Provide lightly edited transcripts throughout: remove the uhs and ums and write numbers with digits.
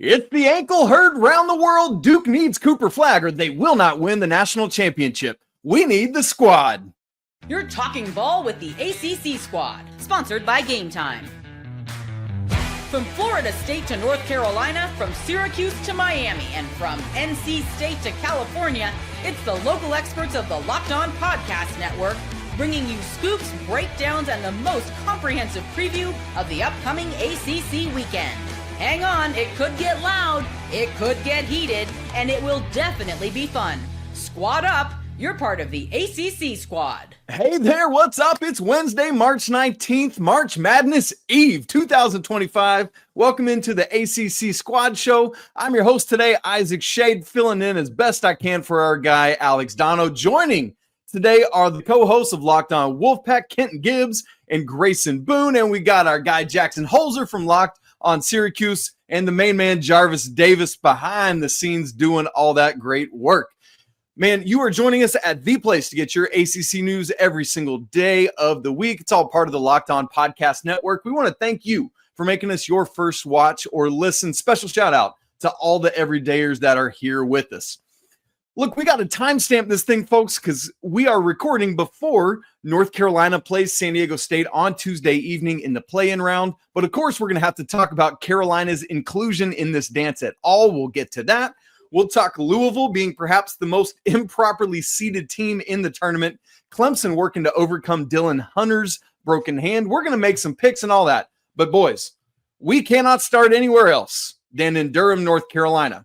It's the ankle herd round the world. Duke needs Cooper Flagg or they will not win the national championship. We need the squad. You're talking ball with the ACC squad, sponsored by Game Time. From Florida State to North Carolina, from Syracuse to Miami, and from NC State to California, it's the local experts of the Locked On Podcast Network, bringing you scoops, breakdowns, and the most comprehensive preview of the upcoming ACC weekend. Hang on, it could get loud, it could get heated, and it will definitely be fun. Squad up, you're part of the ACC squad. Hey there, what's up? It's Wednesday, March 19th, March Madness Eve 2025. Welcome into the ACC Squad Show. I'm your host today, Isaac Shade, filling in as best I can for our guy, Alex Dono. Joining today are the co-hosts of Locked On Wolfpack, Kenton Gibbs and Grayson Boone, and we got our guy, Jackson Holzer from Locked On Syracuse, and the main man, Jarvis Davis, behind the scenes doing all that great work. Man, you are joining us at the place to get your ACC news every single day of the week. It's all part of the Locked On Podcast Network. We want to thank you for making us your first watch or listen. Special shout out to all the everydayers that are here with us. Look, we got to timestamp this thing, folks, because we are recording before North Carolina plays San Diego State on Tuesday evening in the play-in round. But of course, we're going to have to talk about Carolina's inclusion in this dance at all. We'll get to that. We'll talk Louisville being perhaps the most improperly seeded team in the tournament. Clemson working to overcome Dylan Hunter's broken hand. We're going to make some picks and all that. But boys, we cannot start anywhere else than in Durham, North Carolina,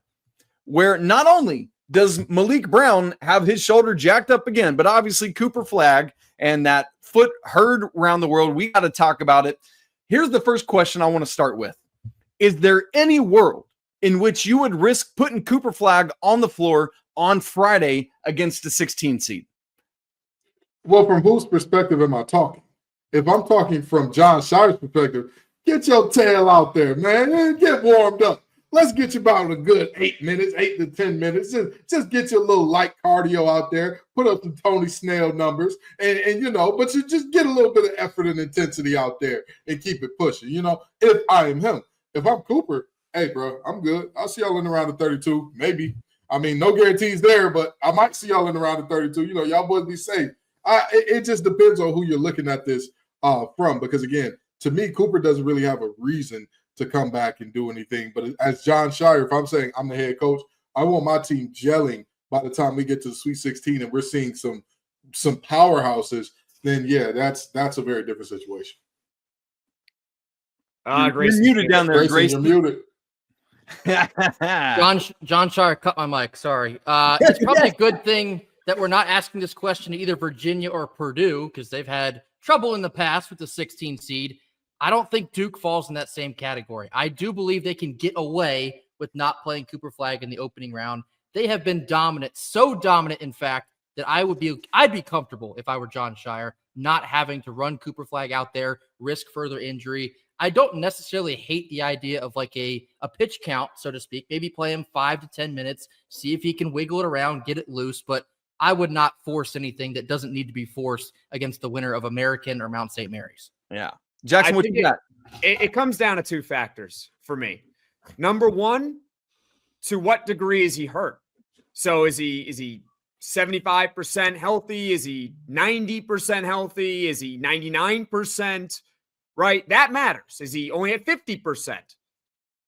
where not only does Malik Brown have his shoulder jacked up again, but obviously Cooper Flagg and that foot heard around the world. We got to talk about it. Here's the first question I want to start with. Is there any world in which you would risk putting Cooper Flagg on the floor on Friday against the 16 seed? Well, from whose perspective am I talking? If I'm talking from Jon Scheyer's perspective, get your tail out there, man, and get warmed up. Let's get you about a good 8 minutes, 8 to 10 minutes. Just get your little light cardio out there, put up some Tony Snell numbers, and but you just get a little bit of effort and intensity out there and keep it pushing. If I am him, if I'm Cooper, hey, bro, I'm good. I'll see y'all in the round of 32, maybe. I mean, no guarantees there, but I might see y'all in the round of 32. Y'all boys be safe. It just depends on who you're looking at this from, because, again, to me, Cooper doesn't really have a reason to come back and do anything. But as Jon Scheyer, if I'm saying I'm the head coach, I want my team gelling by the time we get to the Sweet 16 and we're seeing some powerhouses, then, yeah, that's a very different situation. Grayson, you're muted down there, Grayson. You're muted. Jon Scheyer cut my mic. Sorry. It's probably a good thing that we're not asking this question to either Virginia or Purdue because they've had trouble in the past with the 16 seed. I don't think Duke falls in that same category. I do believe they can get away with not playing Cooper Flagg in the opening round. They have been dominant, so dominant, in fact, that I'd be comfortable if I were Jon Scheyer, not having to run Cooper Flagg out there, risk further injury. I don't necessarily hate the idea of like a pitch count, so to speak. Maybe play him 5 to 10 minutes, see if he can wiggle it around, get it loose. But I would not force anything that doesn't need to be forced against the winner of American or Mount St. Mary's. Yeah. Jackson, what you got? It comes down to two factors for me. Number one, to what degree is he hurt? So is he 75% healthy? Is he 90% healthy? Is he 99%? Right? That matters. Is he only at 50%?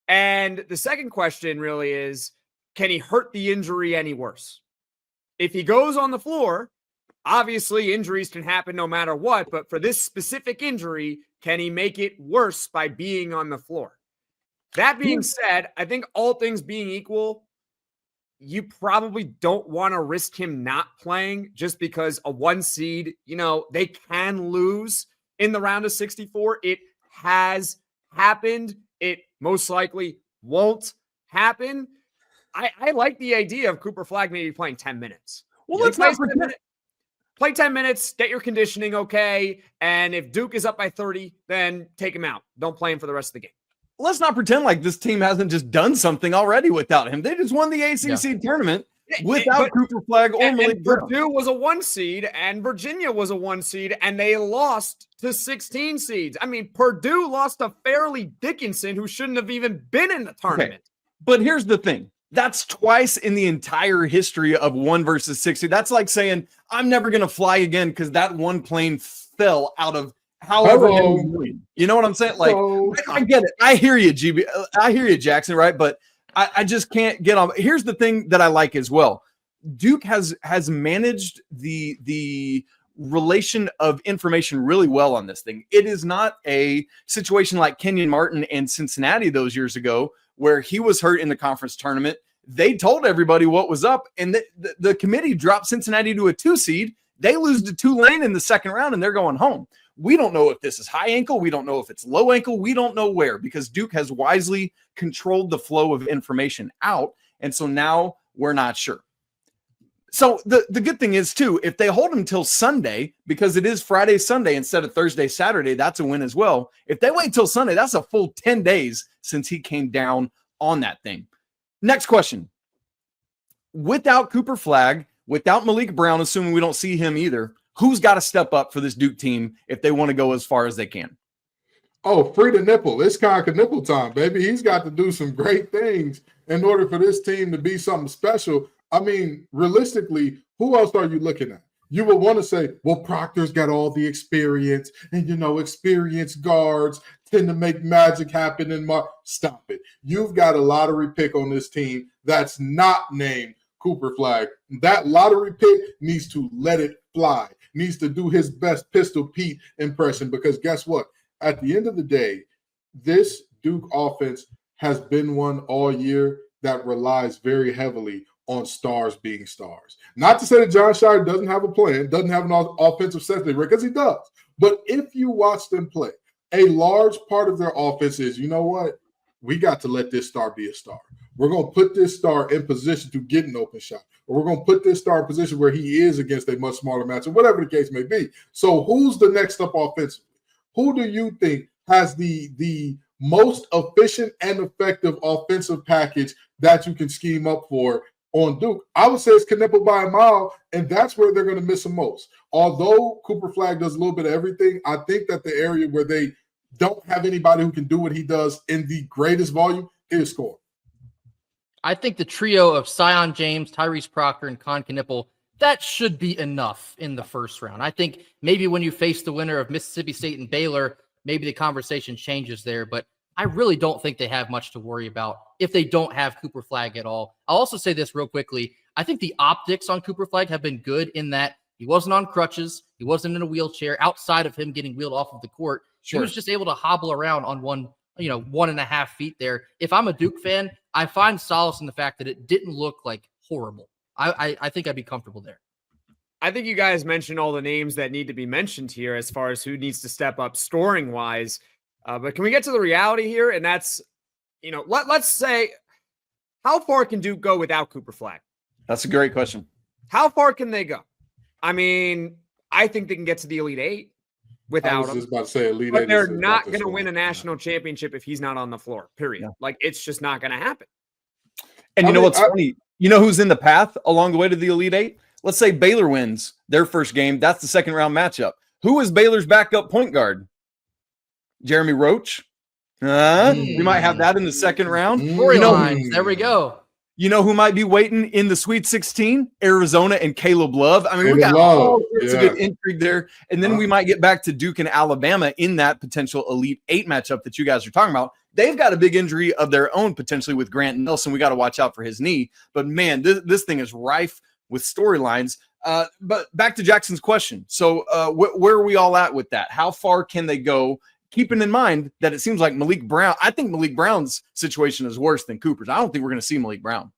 And the second question really is, can he hurt the injury any worse? If he goes on the floor, obviously injuries can happen no matter what, but for this specific injury, can he make it worse by being on the floor? That being said, I think all things being equal, you probably don't want to risk him not playing just because a 1 seed, they can lose in the round of 64. It has happened. It most likely won't happen. I like the idea of Cooper Flagg maybe playing 10 minutes. Well, let's not pretend. Play 10 minutes, get your conditioning okay, and if Duke is up by 30, then take him out. Don't play him for the rest of the game. Let's not pretend like this team hasn't just done something already without him. They just won the ACC tournament without Cooper Flagg or Malik Brown. Purdue was a 1 seed, and Virginia was a 1 seed, and they lost to 16 seeds. I mean, Purdue lost to Fairleigh Dickinson, who shouldn't have even been in the tournament. But here's the thing. That's twice in the entire history of 1 versus 60. That's like saying, I'm never going to fly again because that one plane fell out of however many million. You know what I'm saying? Like, I get it. I hear you, GB. I hear you, Jackson, right? But I just can't get on. Here's the thing that I like as well. Duke has managed the relation of information really well on this thing. It is not a situation like Kenyon Martin and Cincinnati those years ago, where he was hurt in the conference tournament. They told everybody what was up, and the committee dropped Cincinnati to a 2 seed. They lose to Tulane in the second round, and they're going home. We don't know if this is high ankle. We don't know if it's low ankle. We don't know where, because Duke has wisely controlled the flow of information out, and so now we're not sure. So the good thing is, too, if they hold him till Sunday, because it is Friday, Sunday instead of Thursday, Saturday, that's a win as well. If they wait till Sunday, that's a full 10 days since he came down on that thing. Next question. Without Cooper Flagg, without Malik Brown, assuming we don't see him either, who's got to step up for this Duke team if they want to go as far as they can? Oh, free the nipple. It's Conker nipple time, baby. He's got to do some great things in order for this team to be something special. I mean, realistically, who else are you looking at? You would want to say, well, Proctor's got all the experience, and, experienced guards tend to make magic happen in March. Stop it. You've got a lottery pick on this team that's not named Cooper Flagg. That lottery pick needs to let it fly, needs to do his best Pistol Pete impression, because guess what? At the end of the day, this Duke offense has been one all year that relies very heavily on stars being stars. Not to say that John Shire doesn't have a plan, doesn't have an offensive set, because he does. But if you watch them play, a large part of their offense is, you know what? We got to let this star be a star. We're going to put this star in position to get an open shot. Or we're going to put this star in position where he is against a much smaller matchup, whatever the case may be. So who's the next up offensively? Who do you think has the most efficient and effective offensive package that you can scheme up for on Duke? I would say it's Knippel by a mile, and that's where they're going to miss the most. Although Cooper Flagg does a little bit of everything, I think that the area where they don't have anybody who can do what he does in the greatest volume is scoring. I think the trio of Sion James, Tyrese Proctor, and Con Knippel, that should be enough in the first round. I think maybe when you face the winner of Mississippi State and Baylor, maybe the conversation changes there, but I really don't think they have much to worry about if they don't have Cooper Flagg at all. I'll also say this real quickly. I think the optics on Cooper Flagg have been good in that he wasn't on crutches. He wasn't in a wheelchair outside of him getting wheeled off of the court. Sure. He was just able to hobble around on 1.5 feet there. If I'm a Duke fan, I find solace in the fact that it didn't look like horrible. I think I'd be comfortable there. I think you guys mentioned all the names that need to be mentioned here as far as who needs to step up scoring wise. But can we get to the reality here? And that's, let's say, how far can Duke go without Cooper Flagg? That's a great question. How far can they go? I mean, I think they can get to the Elite Eight without him. I was just about to say Elite But Eight. they're not going to win a national championship if he's not on the floor, period. Yeah. Like, it's just not going to happen. And you know what's funny? You know who's in the path along the way to the Elite Eight? Let's say Baylor wins their first game. That's the second round matchup. Who is Baylor's backup point guard? Jeremy Roach. We might have that in the second round. There we go. You know who might be waiting in the Sweet 16? Arizona and Caleb Love. I mean, we got all sorts of good intrigue there. And then we might get back to Duke and Alabama in that potential Elite Eight matchup that you guys are talking about. They've got a big injury of their own potentially with Grant Nelson. We got to watch out for his knee. But, man, this thing is rife with storylines. But back to Jackson's question. So where are we all at with that? How far can they go? Keeping in mind that it seems like Malik Brown, I think Malik Brown's situation is worse than Cooper's. I don't think we're going to see Malik Brown.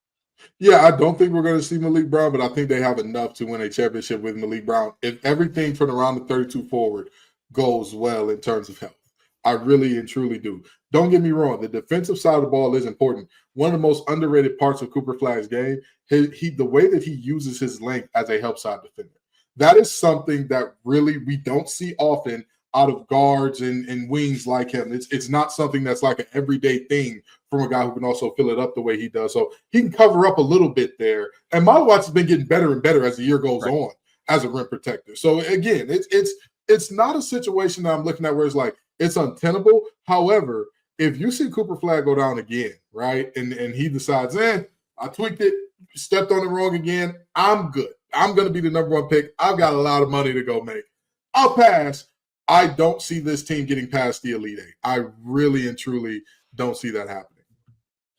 Yeah, I don't think we're going to see Malik Brown, but I think they have enough to win a championship with Malik Brown if everything from around the 32 forward goes well in terms of health. I really and truly do. Don't get me wrong. The defensive side of the ball is important. One of the most underrated parts of Cooper Flagg's game, the way that he uses his length as a help side defender. That is something that really we don't see often out of guards and wings like him. It's not something that's like an everyday thing from a guy who can also fill it up the way he does. So he can cover up a little bit there. And Malawatz has been getting better and better as the year goes on as a rim protector. So again, it's not a situation that I'm looking at where it's like it's untenable. However, if you see Cooper Flag go down again, right, and he decides, I tweaked it, stepped on it wrong again, I'm good. I'm going to be the number one pick. I've got a lot of money to go make. I'll pass. I don't see this team getting past the Elite Eight. I really and truly don't see that happening.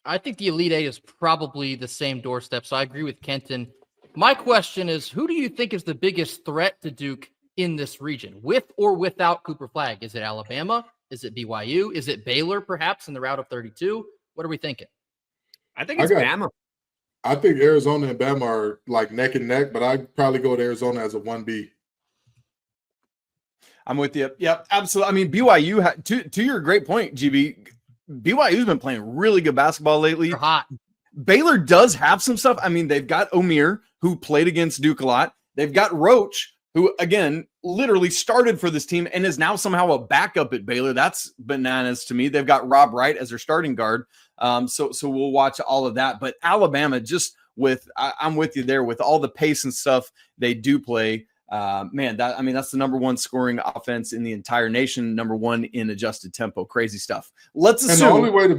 I think the Elite Eight is probably the same doorstep, so I agree with Kenton. My question is, who do you think is the biggest threat to Duke in this region, with or without Cooper Flag? Is it Alabama? Is it BYU? Is it Baylor, perhaps, in the route of 32? What are we thinking? I think it's Bama. I think Arizona and Bama are like neck and neck, but I'd probably go with Arizona as a 1B. I'm with you. Yep, absolutely. I mean, BYU, to your great point, GB, BYU's been playing really good basketball lately. They're hot. Baylor does have some stuff. I mean, they've got Omir, who played against Duke a lot. They've got Roach, who, again, literally started for this team and is now somehow a backup at Baylor. That's bananas to me. They've got Rob Wright as their starting guard. So we'll watch all of that. But Alabama, just with I'm with you there with all the pace and stuff they do play. That's the number one scoring offense in the entire nation, number one in adjusted tempo. Crazy stuff. Let's assume. And the only way to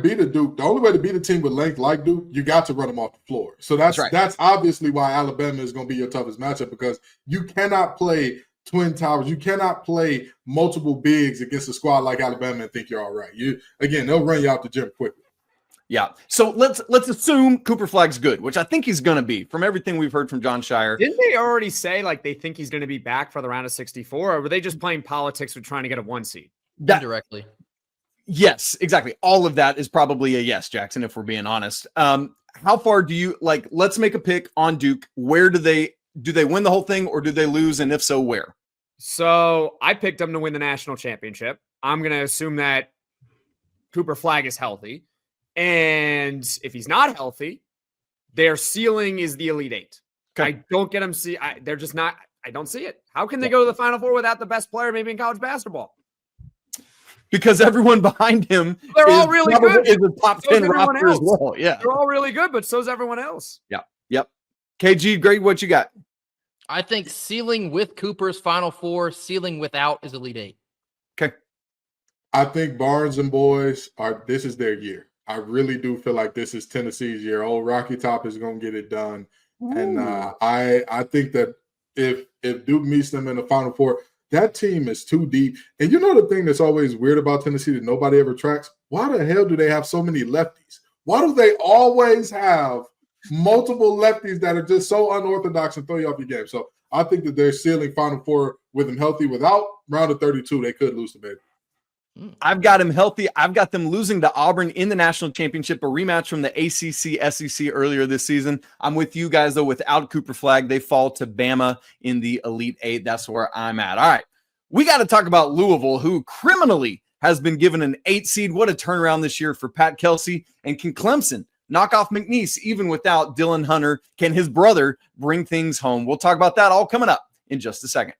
beat a team with length like Duke, you got to run them off the floor. So that's obviously why Alabama is going to be your toughest matchup, because you cannot play twin towers. You cannot play multiple bigs against a squad like Alabama and think you're all right. They'll run you out the gym quickly. Yeah. So let's assume Cooper Flag's good, which I think he's going to be from everything we've heard from John Shire. Didn't they already say like they think he's going to be back for the round of 64, or were they just playing politics with trying to get a 1 seed? Indirectly. Yes, exactly. All of that is probably a yes, Jackson, if we're being honest. How far do you let's make a pick on Duke. Where do they win the whole thing, or do they lose? And if so, where? So I picked them to win the national championship. I'm going to assume that Cooper Flag is healthy. And if he's not healthy, their ceiling is the Elite Eight. Okay. I don't get them. They're just not. I don't see it. How can they go to the Final Four without the best player, maybe in college basketball? Because everyone behind him they're all really good. Is a top 10 roster as well. Yeah, they're all really good, but so's everyone else. Yep. KG, great. What you got? I think ceiling with Cooper's Final Four, ceiling without is Elite Eight. Okay. I think Barnes and boys this is their year. I really do feel like this is Tennessee's year. Old Rocky Top is going to get it done. Ooh. And I think that if Duke meets them in the Final Four, that team is too deep. And you know the thing that's always weird about Tennessee that nobody ever tracks? Why the hell do they have so many lefties? Why do they always have multiple lefties that are just so unorthodox and throw you off your game? So I think that they're ceiling Final Four with them healthy. Without round of 32, they could lose to Baylor. I've got him healthy. I've got them losing to Auburn in the national championship, a rematch from the ACC SEC earlier this season. I'm with you guys, though. Without Cooper Flag, they fall to Bama in the Elite Eight. That's where I'm at. All right. We got to talk about Louisville, who criminally has been given an 8 seed. What a turnaround this year for Pat Kelsey. And can Clemson knock off McNeese even without Dylan Hunter? Can his brother bring things home? We'll talk about that all coming up in just a second.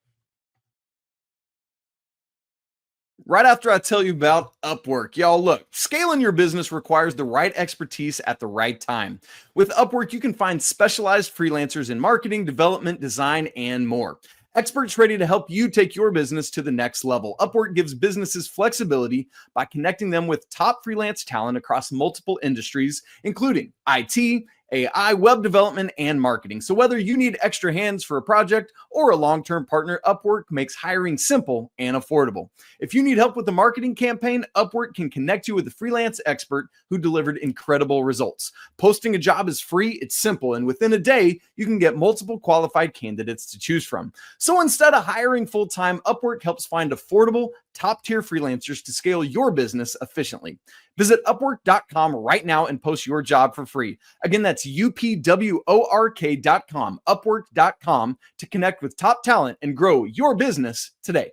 Right after I tell you about Upwork. Y'all, look, scaling your business requires the right expertise at the right time. With Upwork, you can find specialized freelancers in marketing, development, design, and more. Experts ready to help you take your business to the next level. Upwork gives businesses flexibility by connecting them with top freelance talent across multiple industries, including IT, AI, web development, and marketing. So whether you need extra hands for a project or a long-term partner, Upwork makes hiring simple and affordable. If you need help with a marketing campaign, Upwork can connect you with a freelance expert who delivered incredible results. Posting a job is free, it's simple, and within a day, you can get multiple qualified candidates to choose from. So instead of hiring full-time, Upwork helps find affordable, top-tier freelancers to scale your business efficiently. Visit Upwork.com right now and post your job for free. Again, that's UPWORK.com, Upwork.com, to connect with top talent and grow your business today.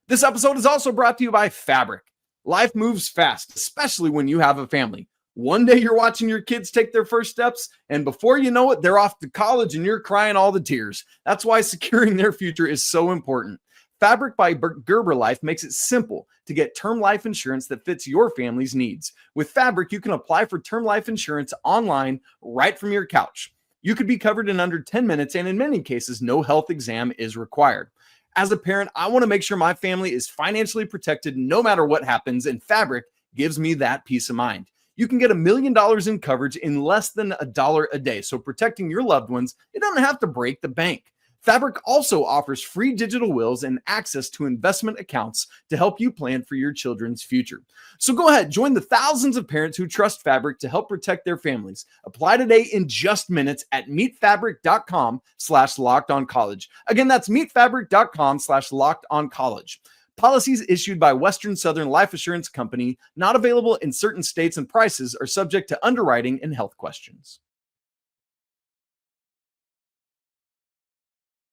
This episode is also brought to you by Fabric. Life moves fast, especially when you have a family. One day you're watching your kids take their first steps, and before you know it, they're off to college and you're crying all the tears. That's why securing their future is so important. Fabric by Gerber Life makes it simple to get term life insurance that fits your family's needs. With Fabric, you can apply for term life insurance online right from your couch. You could be covered in under 10 minutes, and in many cases, no health exam is required. As a parent, I want to make sure my family is financially protected no matter what happens, and Fabric gives me that peace of mind. You can get $1 million in coverage in less than $1 a day. So protecting your loved ones, it doesn't have to break the bank. Fabric also offers free digital wills and access to investment accounts to help you plan for your children's future. So go ahead, join the thousands of parents who trust Fabric to help protect their families. Apply today in just minutes at meetfabric.com/lockedoncollege. Again, that's meetfabric.com/lockedoncollege. Policies issued by Western Southern Life Assurance Company, not available in certain states, and prices are subject to underwriting and health questions.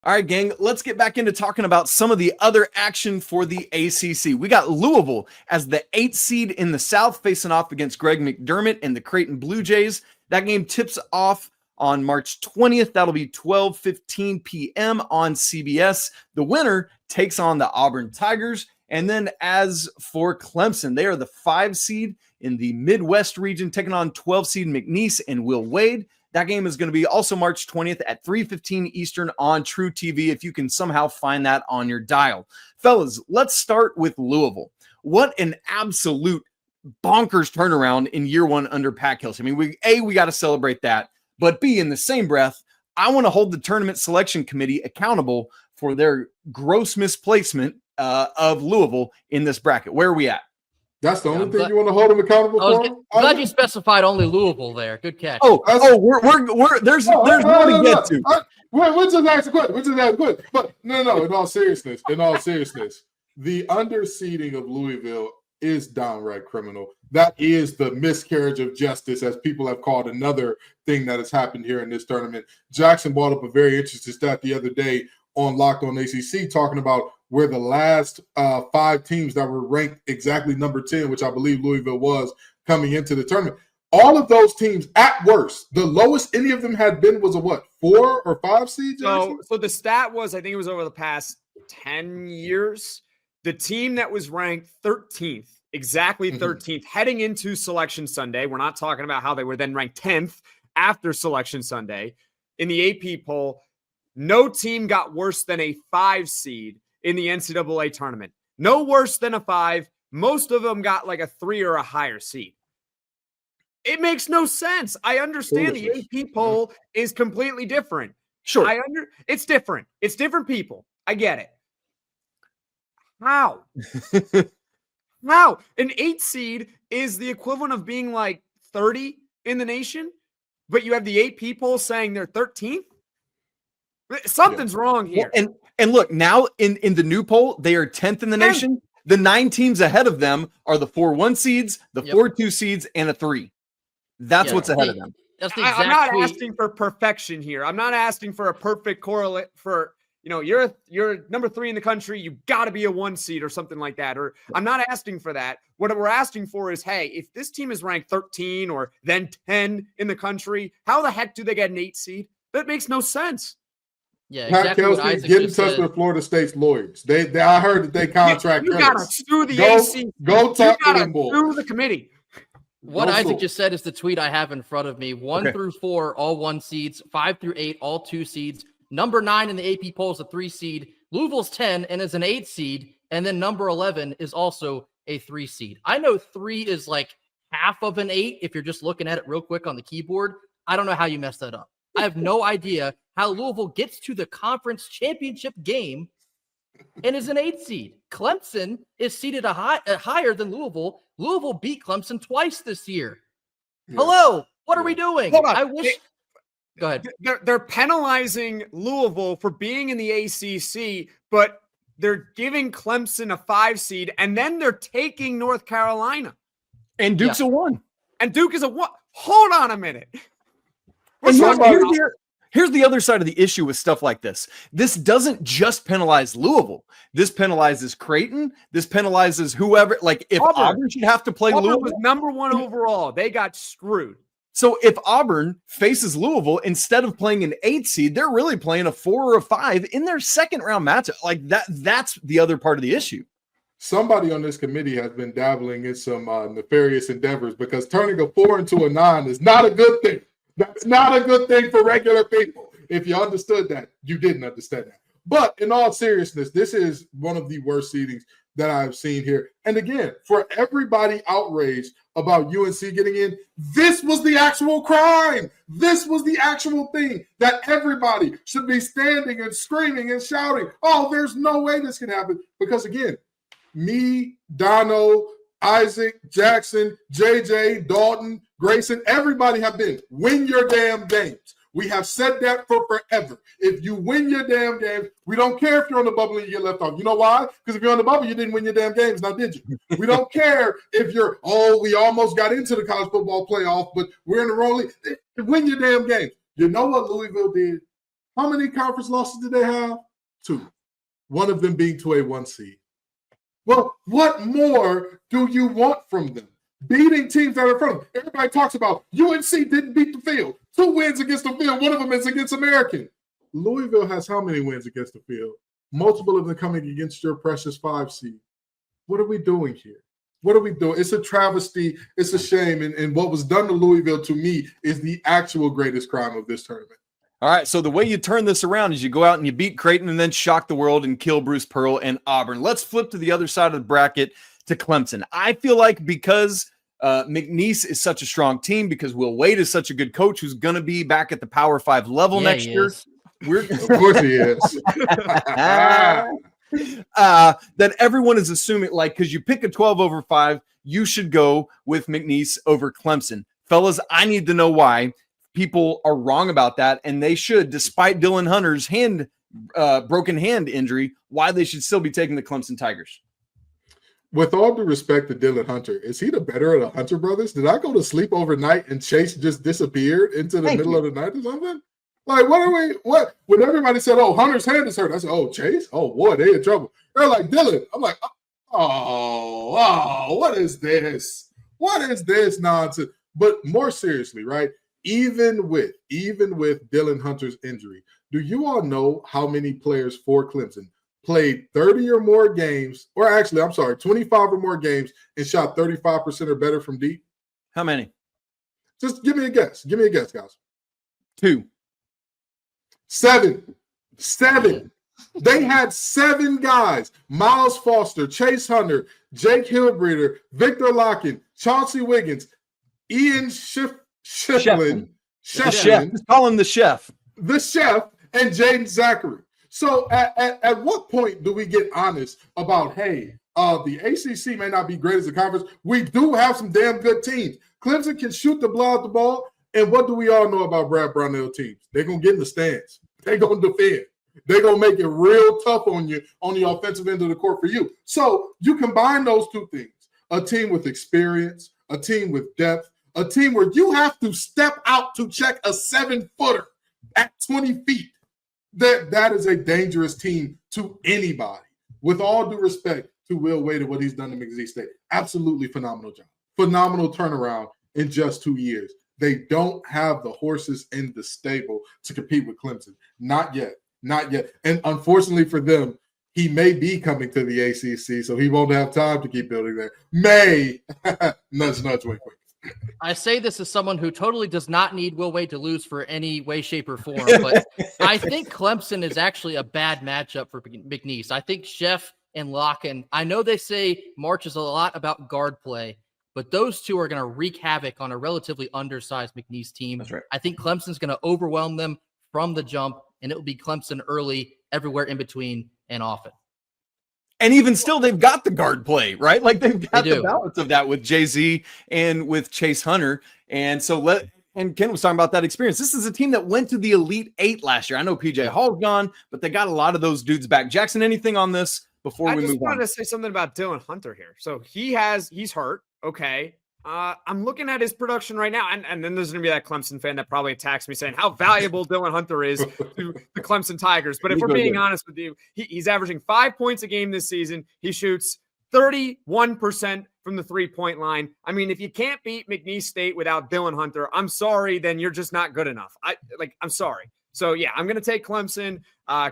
All right, gang, let's get back into talking about some of the other action for the ACC. We got Louisville as the 8th seed in the South facing off against Greg McDermott and the Creighton Blue Jays. That game tips off on March 20th. That'll be 12:15 p.m. on CBS. The winner takes on the Auburn Tigers. And then as for Clemson, they are the 5 seed in the Midwest region, taking on 12 seed McNeese and Will Wade. That game is going to be also March 20th at 3:15 Eastern on True TV, if you can somehow find that on your dial. Fellas, let's start with Louisville. What an absolute bonkers turnaround in year one under Pat Kelsey. I mean, we got to celebrate that. But B, in the same breath, I want to hold the tournament selection committee accountable for their gross misplacement of Louisville in this bracket. Where are we at? That's the only thing you want to hold them accountable for? Glad you specified only Louisville there. Good catch. There's more to get to. We're just asking questions. But no, in all seriousness, the underseeding of Louisville is downright criminal. That is the miscarriage of justice, as people have called another thing that has happened here in this tournament. Jackson brought up a very interesting stat the other day on Locked On ACC, talking about where the last 5 teams that were ranked exactly number 10, which I believe Louisville was coming into the tournament, all of those teams at worst, the lowest any of them had been was a 4 or 5 seed? So the stat was, I think it was over the past 10 years, the team that was ranked 13th, exactly 13th, heading into Selection Sunday. We're not talking about how they were then ranked 10th after Selection Sunday. In the AP poll, no team got worse than a 5 seed in the NCAA tournament. No worse than a 5. Most of them got like a 3 or a higher seed. It makes no sense. I understand the AP poll is completely different. Sure. It's different. It's different people. I get it. How? How? An 8 seed is the equivalent of being like 30 in the nation, but you have the AP poll saying they're 13th? Something's wrong here. Well, and look, now in the new poll, they are 10th in the nation. The 9 teams ahead of them are the 4 1 seeds, the 4 2 seeds, and a 3. That's what's ahead of them. That's the exact I'm not asking for perfection here. I'm not asking for a perfect correlate for, you're number 3 in the country. You got to be a 1 seed or something like that. Or I'm not asking for that. What we're asking for is, hey, if this team is ranked 13 or then 10 in the country, how the heck do they get an 8 seed? That makes no sense. Yeah, Pat Kelsey, get in touch with Florida State's lawyers. I heard that they contract. You got to sue the AC. Go talk to them boys. Sue the committee. What Isaac just said is the tweet I have in front of me. 1 through 4, all 1 seeds. 5 through 8, all 2 seeds. Number 9 in the AP poll is a 3 seed. Louisville's 10 and is an 8 seed. And then number 11 is also a 3 seed. I know 3 is like half of an 8 if you're just looking at it real quick on the keyboard. I don't know how you messed that up. I have no idea how Louisville gets to the conference championship game and is an 8 seed. Clemson is seated higher than Louisville. Louisville beat Clemson twice this year. Yeah. Hello, what are we doing? Hold on. Go ahead. They're penalizing Louisville for being in the ACC, but they're giving Clemson a 5 seed, and then they're taking North Carolina. And Duke's a 1. And Duke is a 1. Hold on a minute. Here's the other side of the issue with stuff like this. This doesn't just penalize Louisville. This penalizes Creighton. This penalizes whoever. Like if Auburn should have to play Louisville, was number 1 overall. They got screwed. So if Auburn faces Louisville, instead of playing an 8 seed, they're really playing a 4 or a 5 in their second round matchup. Like that's the other part of the issue. Somebody on this committee has been dabbling in some nefarious endeavors, because turning a 4 into a 9 is not a good thing. That's not a good thing for regular people. If you understood that, you didn't understand that. But in all seriousness, this is one of the worst seedings that I've seen here. And again, for everybody outraged about UNC getting in, this was the actual crime. This was the actual thing that everybody should be standing and screaming and shouting, oh, there's no way this can happen. Because again, me, Dono, Isaac, Jackson, JJ, Dalton, Grayson, everybody have been win your damn games. We have said that for forever. If you win your damn games, we don't care if you're on the bubble and you get left off. You know why? Because if you're on the bubble, you didn't win your damn games, now did you? We don't care if you're, we almost got into the college football playoff, but we're in the wrong league. Win your damn games. You know what Louisville did? How many conference losses did they have? 2. One of them being to a 1 seed. Well, what more do you want from them? Beating teams that are in front of them. Everybody talks about UNC didn't beat the field. 2 wins against the field. One of them is against American. Louisville has how many wins against the field? Multiple of them coming against your precious 5 seed. What are we doing here? What are we doing? It's a travesty. It's a shame. And what was done to Louisville, to me, is the actual greatest crime of this tournament. All right, so the way you turn this around is you go out and you beat Creighton and then shock the world and kill Bruce Pearl and Auburn. Let's flip to the other side of the bracket to Clemson. I feel like because McNeese is such a strong team, because Will Wade is such a good coach who's going to be back at the Power 5 level next year. Of course he is. That everyone is assuming, like, because you pick a 12 over 5, you should go with McNeese over Clemson. Fellas, I need to know why people are wrong about that, and they should, despite Dylan Hunter's broken hand injury, why they should still be taking the Clemson Tigers. With all due respect to Dylan Hunter, is he the better of the Hunter brothers? Did I go to sleep overnight and Chase just disappeared into the middle of the night or something? Like, what? When everybody said, oh, Hunter's hand is hurt, I said, oh, Chase? Oh, boy, they in trouble. They're like, Dylan. I'm like, what is this? What is this nonsense? But more seriously, right? Even with Dylan Hunter's injury, do you all know how many players for Clemson played 30 or more games, or actually, 25 or more games and shot 35% or better from deep? How many? Just give me a guess. Give me a guess, guys. 2. 7. They had 7 guys: Miles Foster, Chase Hunter, Jake Hillbreeder, Victor Locken, Chauncey Wiggins, Ian Shiflin. Just call him the chef. The chef, and Jaden Zachary. So at what point do we get honest about, hey, the ACC may not be great as a conference. We do have some damn good teams. Clemson can shoot the blood out the ball. And what do we all know about Brad Brownell teams? They're going to get in the stands. They're going to defend. They're going to make it real tough on you on the offensive end of the court for you. So you combine those 2 things: a team with experience, a team with depth, a team where you have to step out to check a 7-footer at 20 feet. That is a dangerous team to anybody. With all due respect to Will Wade and what he's done to McNeese State, absolutely phenomenal job. Phenomenal turnaround in just 2 years. They don't have the horses in the stable to compete with Clemson. Not yet. And unfortunately for them, he may be coming to the ACC, so he won't have time to keep building there. Nudge, wink, wink. I say this as someone who totally does not need Will Wade to lose for any way, shape, or form, but I think Clemson is actually a bad matchup for McNeese. I think Sheff and Locken, I know they say March is a lot about guard play, but those 2 are going to wreak havoc on a relatively undersized McNeese team. That's right. I think Clemson's going to overwhelm them from the jump, and it will be Clemson early, everywhere in between, and often. And even still, they've got the guard play, right? Like they've got the balance of that with Jay-Z and with Chase Hunter. And so and Ken was talking about that experience. This is a team that went to the Elite 8 last year. I know PJ Hall's gone, but they got a lot of those dudes back. Jackson, anything on this before we move on? I just wanted to say something about Dylan Hunter here. So he's hurt. Okay. I'm looking at his production right now, and then there's going to be that Clemson fan that probably attacks me saying how valuable Dylan Hunter is to the Clemson Tigers. But if we're being honest with you, he's averaging 5 points a game this season. He shoots 31% from the 3-point line. I mean, if you can't beat McNeese State without Dylan Hunter, I'm sorry, then you're just not good enough. I'm sorry. So, yeah, I'm going to take Clemson.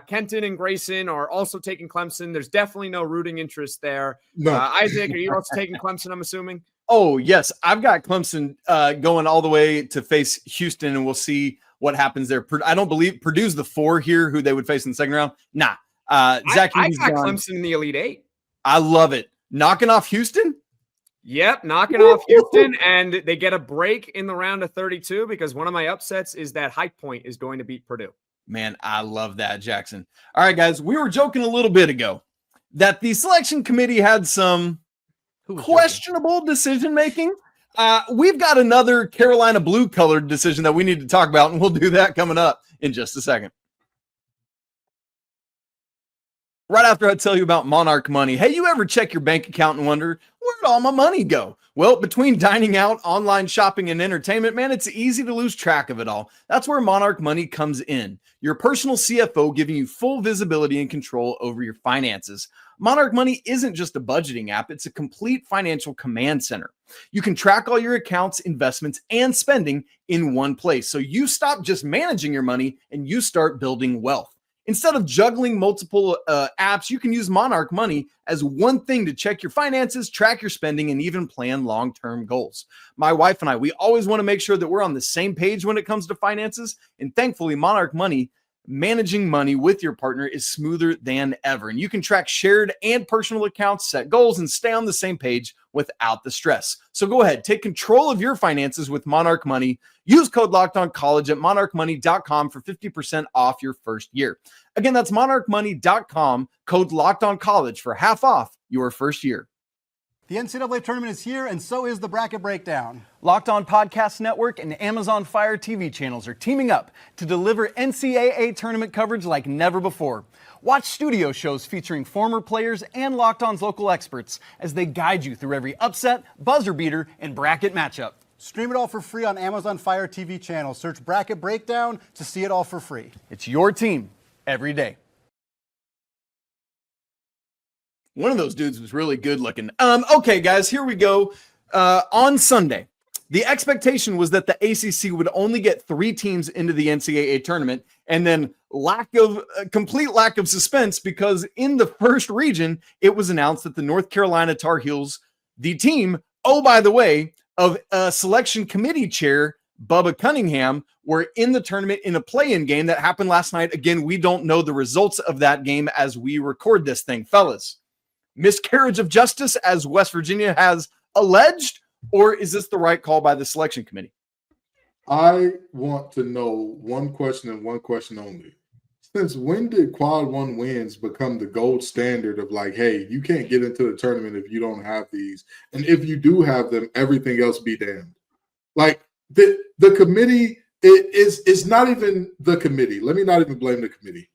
Kenton and Grayson are also taking Clemson. There's definitely no rooting interest there. No. Isaac, are you also taking Clemson, I'm assuming? Oh, yes. I've got Clemson going all the way to face Houston, and we'll see what happens there. I don't believe Purdue's the 4 here who they would face in the second round. Nah. Zach, I got Clemson in the Elite 8. I love it. Knocking off Houston? Yep, knocking off Houston, and they get a break in the round of 32 because one of my upsets is that High Point is going to beat Purdue. Man, I love that, Jackson. All right, guys, we were joking a little bit ago that the selection committee had some questionable decision-making. We've got another Carolina blue-colored decision that we need to talk about, and we'll do that coming up in just a second. Right after I tell you about Monarch Money. Hey, you ever check your bank account and wonder, where'd all my money go? Well, between dining out, online shopping, and entertainment, man, it's easy to lose track of it all. That's where Monarch Money comes in. Your personal CFO giving you full visibility and control over your finances. Monarch Money isn't just a budgeting app, it's a complete financial command center. You can track all your accounts, investments, and spending in one place. So you stop just managing your money and you start building wealth. Instead of juggling multiple apps, you can use Monarch Money as one thing to check your finances, track your spending, and even plan long-term goals. My wife and I, we always want to make sure that we're on the same page when it comes to finances. And thankfully, Monarch Money, managing money with your partner is smoother than ever. And you can track shared and personal accounts, set goals, and stay on the same page without the stress. So go ahead, take control of your finances with Monarch Money. Use code LOCKEDONCollege at monarchmoney.com for 50% off your first year. Again, that's monarchmoney.com, code LOCKEDONCollege for half off your first year. The NCAA tournament is here, and so is the bracket breakdown. Locked On Podcast Network and Amazon Fire TV channels are teaming up to deliver NCAA tournament coverage like never before. Watch studio shows featuring former players and Locked On's local experts as they guide you through every upset, buzzer beater, and bracket matchup. Stream it all for free on Amazon Fire TV channel. Search Bracket Breakdown to see it all for free. It's your team every day. One of those dudes was really good looking. Okay, guys, here we go. On Sunday, the expectation was that the ACC would only get 3 teams into the NCAA tournament, and then complete lack of suspense because in the first region, it was announced that the North Carolina Tar Heels, the team, oh, by the way, of selection committee chair Bubba Cunningham, were in the tournament in a play-in game that happened last night. Again, we don't know the results of that game as we record this thing, fellas. Miscarriage of justice, as West Virginia has alleged, or is this the right call by the selection committee? I want to know one question and one question only. Since when did quad 1 wins become the gold standard of like, hey, you can't get into the tournament if you don't have these, and if you do have them, everything else be damned? Like the committee is not even the committee. Let me not even blame the committee.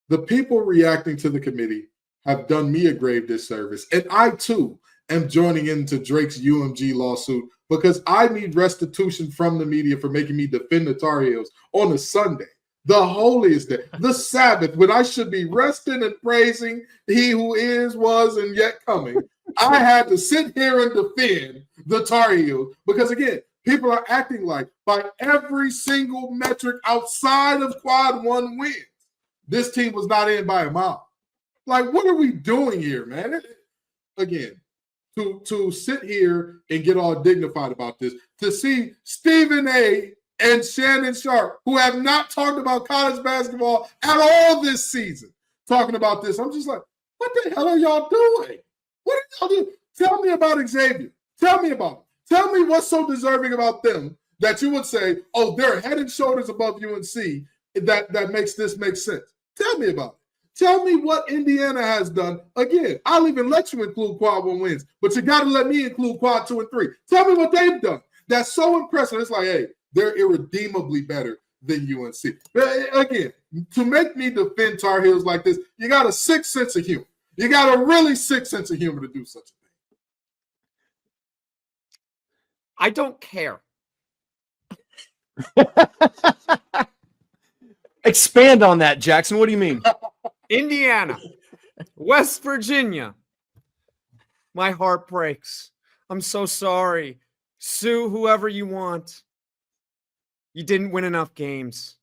The people reacting to the committee have done me a grave disservice. And I, too, am joining into Drake's UMG lawsuit because I need restitution from the media for making me defend the Tar Heels on a Sunday, the holiest day, the Sabbath, when I should be resting and praising he who is, was, and yet coming. I had to sit here and defend the Tar Heels because, again, people are acting like by every single metric outside of quad 1 wins, this team was not in by a mile. Like, what are we doing here, man? Again, to sit here and get all dignified about this, to see Stephen A. and Shannon Sharp, who have not talked about college basketball at all this season, talking about this, I'm just like, what the hell are y'all doing? What are y'all doing? Tell me about Xavier. Tell me about him. Tell me what's so deserving about them that you would say, oh, they're head and shoulders above UNC that makes this make sense. Tell me about it. Tell me what Indiana has done. Again, I'll even let you include quad 1 wins, but you got to let me include quad 2 and 3. Tell me what they've done. That's so impressive. It's like, hey, they're irredeemably better than UNC. Again, to make me defend Tar Heels like this, you got a sick sense of humor. You got a really sick sense of humor to do such a thing. I don't care. Expand on that, Jackson. What do you mean? Indiana, West Virginia. My heart breaks. I'm so sorry. Sue whoever you want. You didn't win enough games.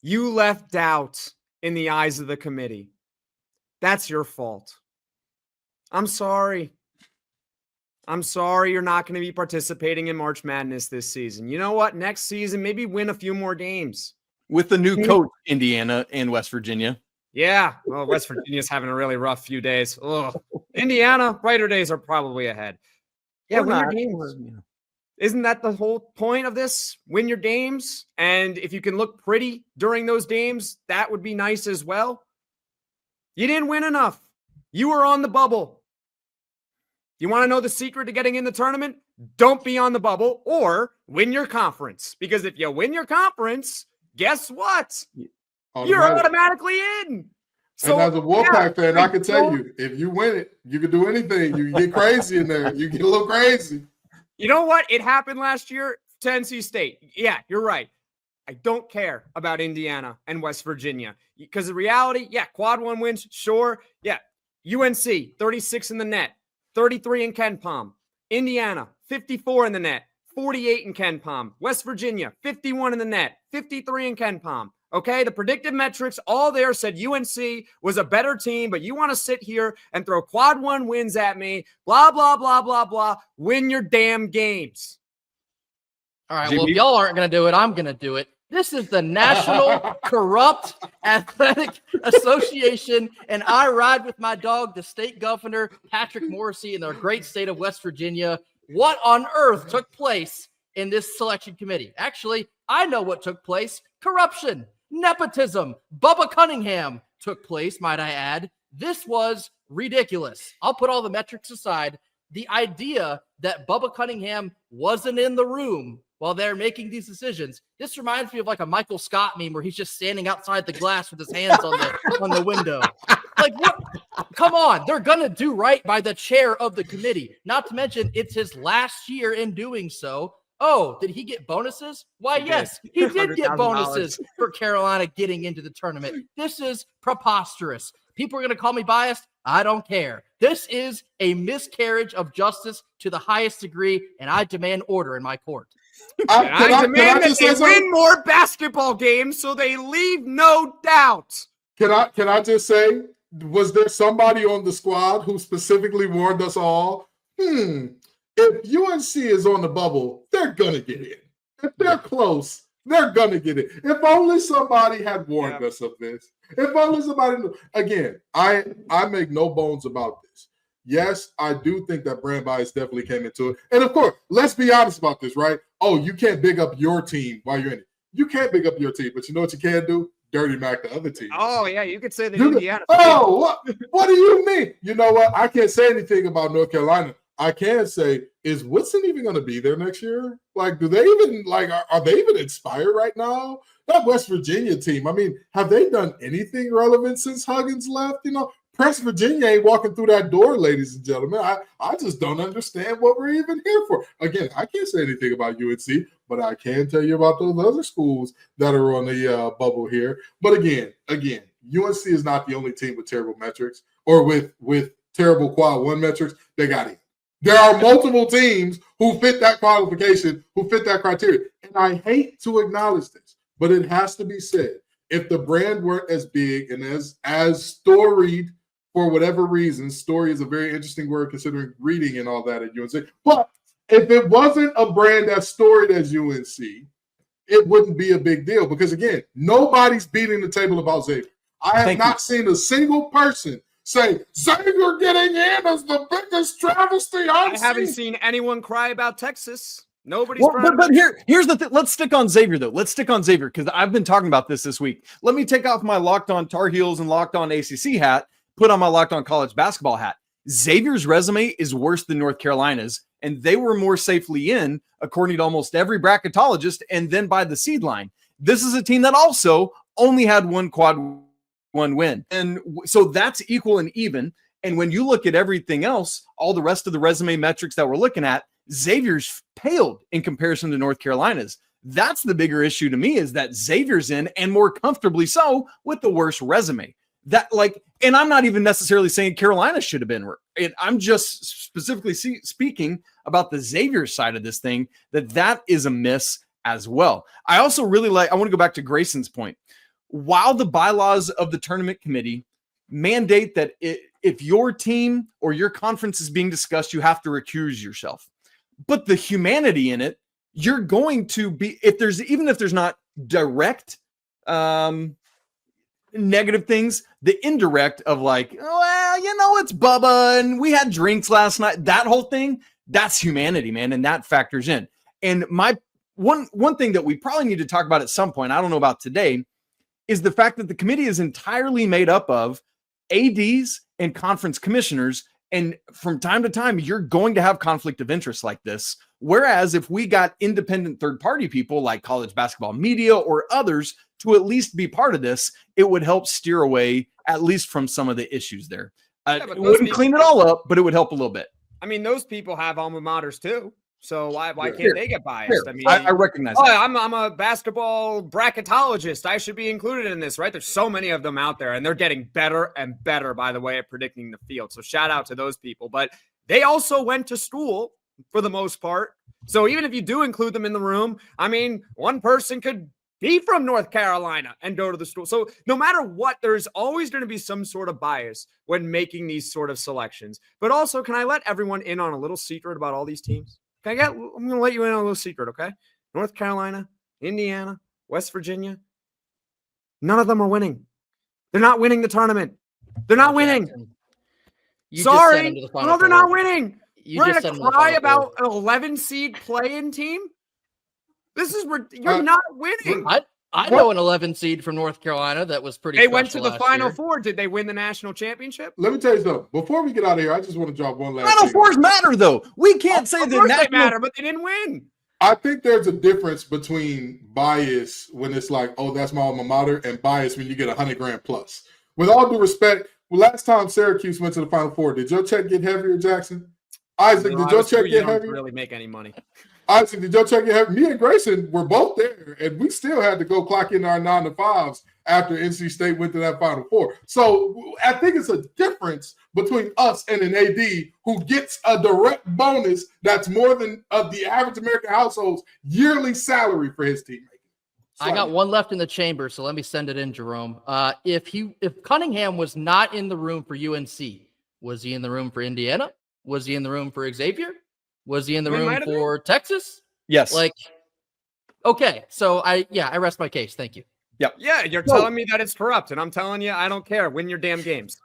You left doubt in the eyes of the committee. That's your fault. I'm sorry. I'm sorry you're not going to be participating in March Madness this season. You know what? Next season, maybe win a few more games. With the new coach, Indiana and West Virginia. Yeah. Well, West Virginia's having a really rough few days. Ugh. Indiana, brighter days are probably ahead. Yeah, win your games. Isn't that the whole point of this? Win your games. And if you can look pretty during those games, that would be nice as well. You didn't win enough. You were on the bubble. You want to know the secret to getting in the tournament? Don't be on the bubble or win your conference. Because if you win your conference, guess what? You're automatically in. So, and as a Wolfpack fan, I can tell you, if you win it, you can do anything. You get crazy in there. You get a little crazy. You know what? It happened last year to NC State. Yeah, you're right. I don't care about Indiana and West Virginia because the reality, quad one wins, sure. Yeah, UNC, 36 in the net, 33 in Ken Palm. Indiana, 54 in the net, 48 in Ken Palm. West Virginia, 51 in the net, 53 in Ken Palm. Okay, the predictive metrics all there said UNC was a better team, but you want to sit here and throw quad one wins at me, blah, blah, blah, blah, blah. Win your damn games. All right, well, if y'all aren't going to do it, I'm going to do it. This is the National Corrupt Athletic Association, and I ride with my dog, the state governor, Patrick Morrissey, in the great state of West Virginia. What on earth took place in this selection committee? Actually, I know what took place. Corruption. Nepotism. Bubba Cunningham took place, might I add. This was ridiculous. I'll put all the metrics aside. The idea that Bubba Cunningham wasn't in the room while they're making these decisions, this reminds me of like a Michael Scott meme where he's just standing outside the glass with his hands on the window. Like, what? Come on. They're going to do right by the chair of the committee. Not to mention, it's his last year in doing so. Oh, did he get bonuses? Why, yes, he did get bonuses for Carolina getting into the tournament. This is preposterous. People are going to call me biased. I don't care. This is a miscarriage of justice to the highest degree, and I demand order in my court. I demand that they win more basketball games so they leave no doubt. Can I just say, was there somebody on the squad who specifically warned us all, if UNC is on the bubble, they're going to get in. If they're close, they're going to get in. If only somebody had warned us of this. If only somebody knew. Again, I make no bones about this. Yes, I do think that brand bias definitely came into it. And of course, let's be honest about this, right? Oh, you can't big up your team while you're in it. You can't big up your team, but you know what you can do? Dirty Mac the other team. Oh, yeah, you could say that Indiana. Oh, what do you mean? You know what? I can't say anything about North Carolina. I can say, is Woodson even going to be there next year? Like, do they even, like, are they even inspired right now? That West Virginia team, I mean, have they done anything relevant since Huggins left? You know, Press Virginia ain't walking through that door, ladies and gentlemen. I just don't understand what we're even here for. Again, I can't say anything about UNC, but I can tell you about those other schools that are on the bubble here. But again, UNC is not the only team with terrible metrics or with terrible quad one metrics. They got it. There are multiple teams who fit that qualification, who fit that criteria. And I hate to acknowledge this, but it has to be said. If the brand weren't as big and as storied for whatever reason, story is a very interesting word considering reading and all that at UNC. But if it wasn't a brand as storied as UNC, it wouldn't be a big deal because, again, nobody's beating the table about Xavier. I have not seen a single person say Xavier getting in is the biggest travesty I haven't seen anyone cry about Texas. Nobody's but here's the thing. Let's stick on Xavier, though. Let's stick on Xavier because I've been talking about this week. Let me take off my Locked On Tar Heels and Locked On ACC hat, put on my Locked On College Basketball hat. Xavier's resume is worse than North Carolina's, and they were more safely in, according to almost every bracketologist, and then by the seed line. This is a team that also only had one quad one win. And so that's equal and even. And when you look at everything else, all the rest of the resume metrics that we're looking at, Xavier's paled in comparison to North Carolina's. That's the bigger issue to me is that Xavier's in and more comfortably so with the worst resume. That and I'm not even necessarily saying Carolina should have been. I'm just specifically speaking about the Xavier side of this thing, that is a miss as well. I also really I want to go back to Grayson's point. While the bylaws of the tournament committee mandate that if your team or your conference is being discussed, you have to recuse yourself. But the humanity in it, you're going to be, if there's not direct negative things, the indirect of like, well, it's Bubba and we had drinks last night. That whole thing, that's humanity, man. And that factors in. And my one thing that we probably need to talk about at some point, I don't know about today, is the fact that the committee is entirely made up of ADs and conference commissioners. And from time to time, you're going to have conflict of interest like this. Whereas if we got independent third-party people like college basketball media or others to at least be part of this, it would help steer away at least from some of the issues there. It wouldn't clean it all up, but it would help a little bit. I mean, those people have alma maters too. So why can't they get biased? Fair. I mean, I recognize that. I'm a basketball bracketologist. I should be included in this, right? There's so many of them out there, and they're getting better and better, by the way, at predicting the field. So shout out to those people. But they also went to school for the most part. So even if you do include them in the room, I mean, one person could be from North Carolina and go to the school. So no matter what, there's always going to be some sort of bias when making these sort of selections. But also, can I let everyone in on a little secret about all these teams? I'm going to let you in on a little secret, okay? North Carolina, Indiana, West Virginia, none of them are winning. They're not winning the tournament. They're not winning. Sorry. No, they're not winning. We're going to cry about an 11 seed play-in team? This is where you're not winning. I know an 11 seed from North Carolina that was pretty. They went to the Final Four. Did they win the national championship? Let me tell you something. Before we get out of here, I just want to drop one last Final Fours matter, though. We can't say that they matter, but they didn't win. I think there's a difference between bias when it's like, oh, that's my alma mater, and bias when you get $100,000 plus. With all due respect, last time Syracuse went to the Final Four, did your check get heavier, Jackson? Isaac, did your check get heavier? Really make any money? Isaac, did your check get heavy? Me and Grayson were both there, and we still had to go clock in our 9 to 5s after NC State went to that Final Four. So I think it's a difference between us and an AD who gets a direct bonus that's more than the average American household's yearly salary for his teammate. I got one left in the chamber, so let me send it in, Jerome. If Cunningham was not in the room for UNC, was he in the room for Indiana? Was he in the room for Xavier? Was he in the room for Texas? Yes. Okay. So I rest my case. Thank you. Yep. Yeah, you're telling me that it's corrupt, and I'm telling you, I don't care. Win your damn games.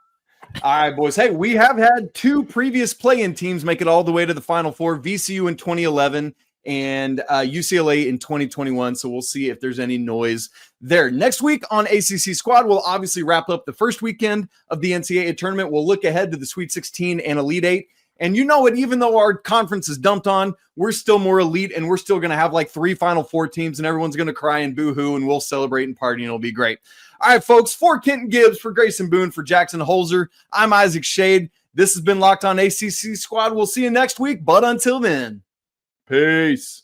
All right, boys. Hey, we have had 2 previous play-in teams make it all the way to the Final Four, VCU in 2011 and UCLA in 2021. So we'll see if there's any noise there. Next week on ACC Squad, we'll obviously wrap up the first weekend of the NCAA tournament. We'll look ahead to the Sweet 16 and Elite 8. And you know what? Even though our conference is dumped on, we're still more elite, and we're still going to have like 3 Final Four teams, and everyone's going to cry and boo-hoo, and we'll celebrate and party, and it'll be great. All right, folks, for Kenton Gibbs, for Grayson Boone, for Jackson Holzer, I'm Isaac Shade. This has been Locked On ACC Squad. We'll see you next week, but until then, peace.